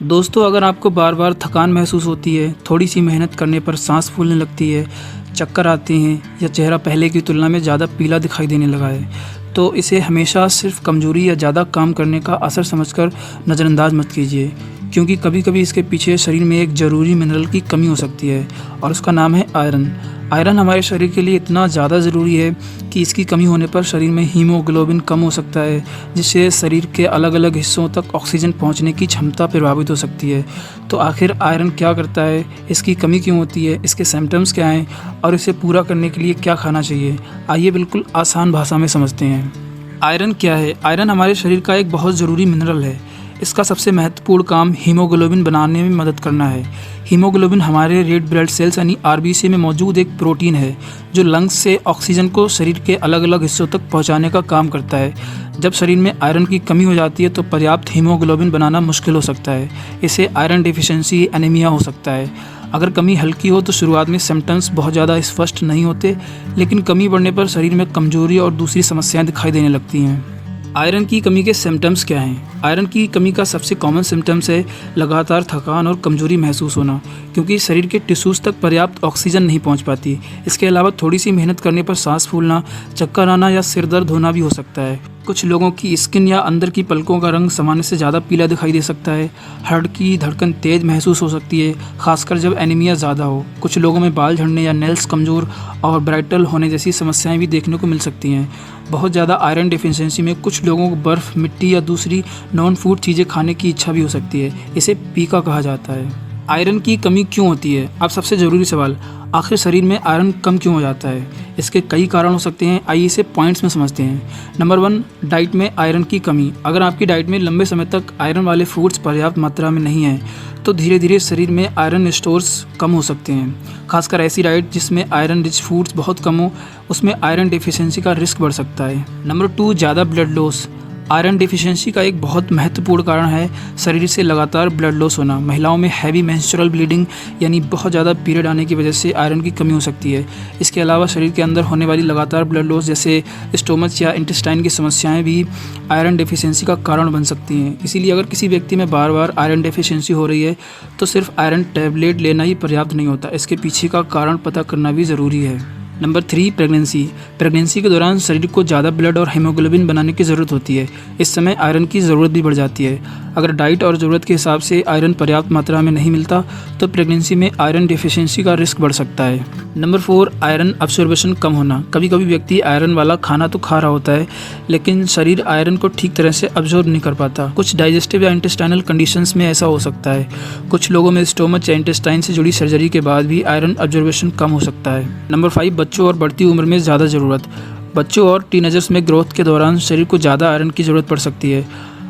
दोस्तों, अगर आपको बार बार थकान महसूस होती है, थोड़ी सी मेहनत करने पर सांस फूलने लगती है, चक्कर आते हैं या चेहरा पहले की तुलना में ज़्यादा पीला दिखाई देने लगा है, तो इसे हमेशा सिर्फ कमज़ोरी या ज़्यादा काम करने का असर समझकर नज़रअंदाज मत कीजिए, क्योंकि कभी कभी इसके पीछे शरीर में एक ज़रूरी मिनरल की कमी हो सकती है और उसका नाम है आयरन। आयरन हमारे शरीर के लिए इतना ज़्यादा ज़रूरी है कि इसकी कमी होने पर शरीर में हीमोग्लोबिन कम हो सकता है, जिससे शरीर के अलग अलग हिस्सों तक ऑक्सीजन पहुंचने की क्षमता प्रभावित हो सकती है। तो आखिर आयरन क्या करता है, इसकी कमी क्यों होती है, इसके सिम्टम्स क्या हैं और इसे पूरा करने के लिए क्या खाना चाहिए, आइए बिल्कुल आसान भाषा में समझते हैं। आयरन क्या है? आयरन हमारे शरीर का एक बहुत ज़रूरी मिनरल है। इसका सबसे महत्वपूर्ण काम हीमोग्लोबिन बनाने में मदद करना है। हीमोग्लोबिन हमारे रेड ब्लड सेल्स यानी आरबीसी में मौजूद एक प्रोटीन है जो लंग्स से ऑक्सीजन को शरीर के अलग अलग हिस्सों तक पहुंचाने का काम करता है। जब शरीर में आयरन की कमी हो जाती है तो पर्याप्त हीमोग्लोबिन बनाना मुश्किल हो सकता है। इसे आयरन डिफिशिएंसी एनीमिया हो सकता है। अगर कमी हल्की हो तो शुरुआत में सिम्टम्स बहुत ज़्यादा स्पष्ट नहीं होते, लेकिन कमी बढ़ने पर शरीर में कमजोरी और दूसरी समस्याएं दिखाई देने लगती हैं। आयरन की कमी के सिम्टम्स क्या हैं? आयरन की कमी का सबसे कॉमन सिम्टम्स है लगातार थकान और कमजोरी महसूस होना, क्योंकि शरीर के टिश्यूज़ तक पर्याप्त ऑक्सीजन नहीं पहुंच पाती। इसके अलावा थोड़ी सी मेहनत करने पर सांस फूलना, चक्कर आना या सिर दर्द होना भी हो सकता है। कुछ लोगों की स्किन या अंदर की पलकों का रंग सामान्य से ज़्यादा पीला दिखाई दे सकता है। हार्ट की धड़कन तेज़ महसूस हो सकती है, खासकर जब एनीमिया ज़्यादा हो। कुछ लोगों में बाल झड़ने या नेल्स कमज़ोर और ब्राइटल होने जैसी समस्याएं भी देखने को मिल सकती हैं। बहुत ज़्यादा आयरन डिफिशिएंसी में कुछ लोगों को बर्फ़, मिट्टी या दूसरी नॉन फूड चीज़ें खाने की इच्छा भी हो सकती है। इसे पीका कहा जाता है। आयरन की कमी क्यों होती है? अब सबसे ज़रूरी सवाल, आखिर शरीर में आयरन कम क्यों हो जाता है? इसके कई कारण हो सकते हैं, आइए इसे पॉइंट्स में समझते हैं। नंबर 1, डाइट में आयरन की कमी। अगर आपकी डाइट में लंबे समय तक आयरन वाले फूड्स पर्याप्त मात्रा में नहीं हैं, तो धीरे धीरे शरीर में आयरन स्टोर्स कम हो सकते हैं। खासकर ऐसी डाइट जिसमें आयरन रिच फूड्स बहुत कम हो, उसमें आयरन डिफिशिएंसी का रिस्क बढ़ सकता है। नंबर 2, ज़्यादा ब्लड लॉस। आयरन डिफिशिएंसी का एक बहुत महत्वपूर्ण कारण है शरीर से लगातार ब्लड लॉस होना। महिलाओं में हैवी मेंस्ट्रुअल ब्लीडिंग यानी बहुत ज़्यादा पीरियड आने की वजह से आयरन की कमी हो सकती है। इसके अलावा शरीर के अंदर होने वाली लगातार ब्लड लॉस जैसे स्टोमच या इंटेस्टाइन की समस्याएं भी आयरन डिफिशिएंसी का कारण बन सकती हैं। इसीलिए अगर किसी व्यक्ति में बार बार आयरन डिफिशिएंसी हो रही है तो सिर्फ आयरन टैबलेट लेना ही पर्याप्त नहीं होता, इसके पीछे का कारण पता करना भी ज़रूरी है। Number 3, pregnancy. प्रेगनेंसी के दौरान शरीर को ज़्यादा ब्लड और हीमोग्लोबिन बनाने की ज़रूरत होती है। इस समय आयरन की ज़रूरत भी बढ़ जाती है। अगर डाइट और ज़रूरत के हिसाब से आयरन पर्याप्त मात्रा में नहीं मिलता तो प्रेगनेंसी में आयरन डिफिशिएंसी का रिस्क बढ़ सकता है। नंबर 4, आयरन अब्सॉर्प्शन कम होना। कभी कभी व्यक्ति आयरन वाला खाना तो खा रहा होता है, लेकिन शरीर आयरन को ठीक तरह से अब्सॉर्ब नहीं कर पाता। कुछ डाइजेस्टिव या इंटेस्टाइनल कंडीशंस में ऐसा हो सकता है। कुछ लोगों में स्टोमच या इंटेस्टाइन से जुड़ी सर्जरी के बाद भी आयरन अब्जॉर्प्शन कम हो सकता है। नंबर 5, बच्चों और बढ़ती उम्र में ज़्यादा ज़रूरत। बच्चों और टीनेजर्स में ग्रोथ के दौरान शरीर को ज़्यादा आयरन की ज़रूरत पड़ सकती है।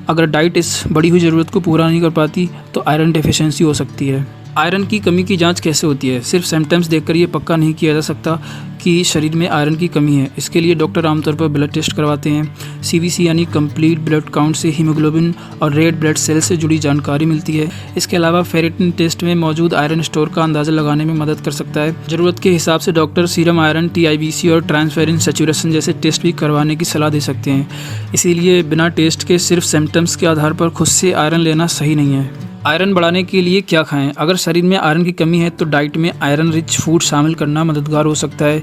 अगर डाइट इस बढ़ी हुई ज़रूरत को पूरा नहीं कर पाती तो आयरन डेफिशिएंसी हो सकती है। आयरन की कमी की जांच कैसे होती है? सिर्फ सिम्टम्स देखकर ये पक्का नहीं किया जा सकता कि शरीर में आयरन की कमी है। इसके लिए डॉक्टर आमतौर पर ब्लड टेस्ट करवाते हैं। सीबीसी यानी कंप्लीट ब्लड काउंट से हीमोग्लोबिन और रेड ब्लड सेल से जुड़ी जानकारी मिलती है। इसके अलावा फेरेटिन टेस्ट में मौजूद आयरन स्टोर का अंदाज़ा लगाने में मदद कर सकता है। ज़रूरत के हिसाब से डॉक्टर सीरम आयरन, TIBC और ट्रांसफेरिन सैचुरेशन जैसे टेस्ट भी करवाने की सलाह दे सकते हैं। इसीलिए बिना टेस्ट के सिर्फ सिम्टम्स के आधार पर खुद से आयरन लेना सही नहीं है। आयरन बढ़ाने के लिए क्या खाएं? अगर शरीर में आयरन की कमी है तो डाइट में आयरन रिच फूड शामिल करना मददगार हो सकता है,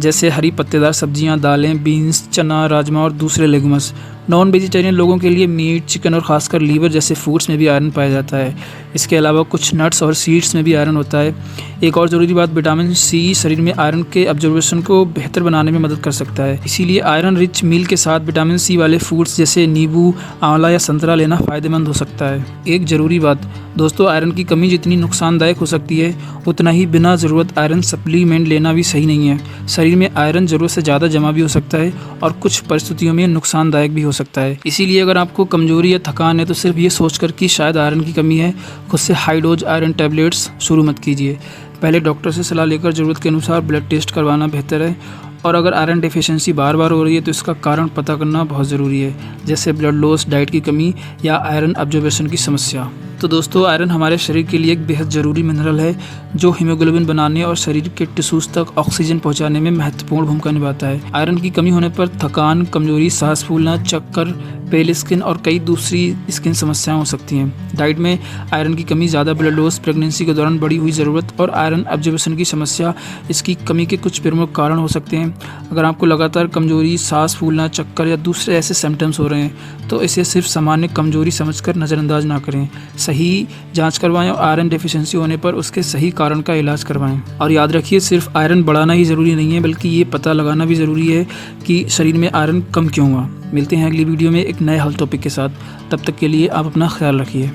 जैसे हरी पत्तेदार सब्जियां, दालें, बीन्स, चना, राजमा और दूसरे लेगुम्स। नॉन वेजिटेरियन लोगों के लिए मीट, चिकन और खासकर लीवर जैसे फूड्स में भी आयरन पाया जाता है। इसके अलावा कुछ नट्स और सीड्स में भी आयरन होता है। एक और ज़रूरी बात, विटामिन C शरीर में आयरन के अब्जॉर्प्शन को बेहतर बनाने में मदद कर सकता है। इसीलिए आयरन रिच मील के साथ विटामिन C वाले फूड्स जैसे नींबू, आंवला या संतरा लेना फ़ायदेमंद हो सकता है। एक ज़रूरी बात दोस्तों, आयरन की कमी जितनी नुकसानदायक हो सकती है उतना ही बिना ज़रूरत आयरन सप्लीमेंट लेना भी सही नहीं है। शरीर में आयरन ज़रूरत से ज़्यादा जमा भी हो सकता है और कुछ परिस्थितियों में नुकसानदायक भी हो सकता है। इसीलिए अगर आपको कमजोरी या थकान है तो सिर्फ ये सोचकर कि शायद आयरन की कमी है, खुद से हाई डोज आयरन टैबलेट्स शुरू मत कीजिए। पहले डॉक्टर से सलाह लेकर ज़रूरत के अनुसार ब्लड टेस्ट करवाना बेहतर है। और अगर आयरन डिफिशिएंसी बार बार हो रही है तो इसका कारण पता करना बहुत ज़रूरी है, जैसे ब्लड लॉस, डाइट की कमी या आयरन अब्जॉर्प्शन की समस्या। तो दोस्तों आयरन हमारे शरीर के लिए एक बेहद ज़रूरी मिनरल है जो हीमोग्लोबिन बनाने और शरीर के टिश्यूज़ तक ऑक्सीजन पहुंचाने में महत्वपूर्ण भूमिका निभाता है। आयरन की कमी होने पर थकान, कमजोरी, सांस फूलना, चक्कर, पेल स्किन और कई दूसरी स्किन समस्याएं हो सकती हैं। डाइट में आयरन की कमी, ज़्यादा ब्लड लॉस, प्रेगनेंसी के दौरान बढ़ी हुई ज़रूरत और आयरन एब्जॉर्प्शन की समस्या इसकी कमी के कुछ प्रमुख कारण हो सकते हैं। अगर आपको लगातार कमजोरी, सांस फूलना, चक्कर या दूसरे ऐसे सिम्टम्स हो रहे हैं तो इसे सिर्फ सामान्य कमजोरी समझकर नज़रअंदाज ना करें। सही जांच करवाएं और आयरन डेफिशिएंसी होने पर उसके सही कारण का इलाज करवाएं। और याद रखिए, सिर्फ आयरन बढ़ाना ही ज़रूरी नहीं है, बल्कि ये पता लगाना भी ज़रूरी है कि शरीर में आयरन कम क्यों हुआ। मिलते हैं अगली वीडियो में एक नए हेल्थ टॉपिक के साथ। तब तक के लिए आप अपना ख्याल रखिए।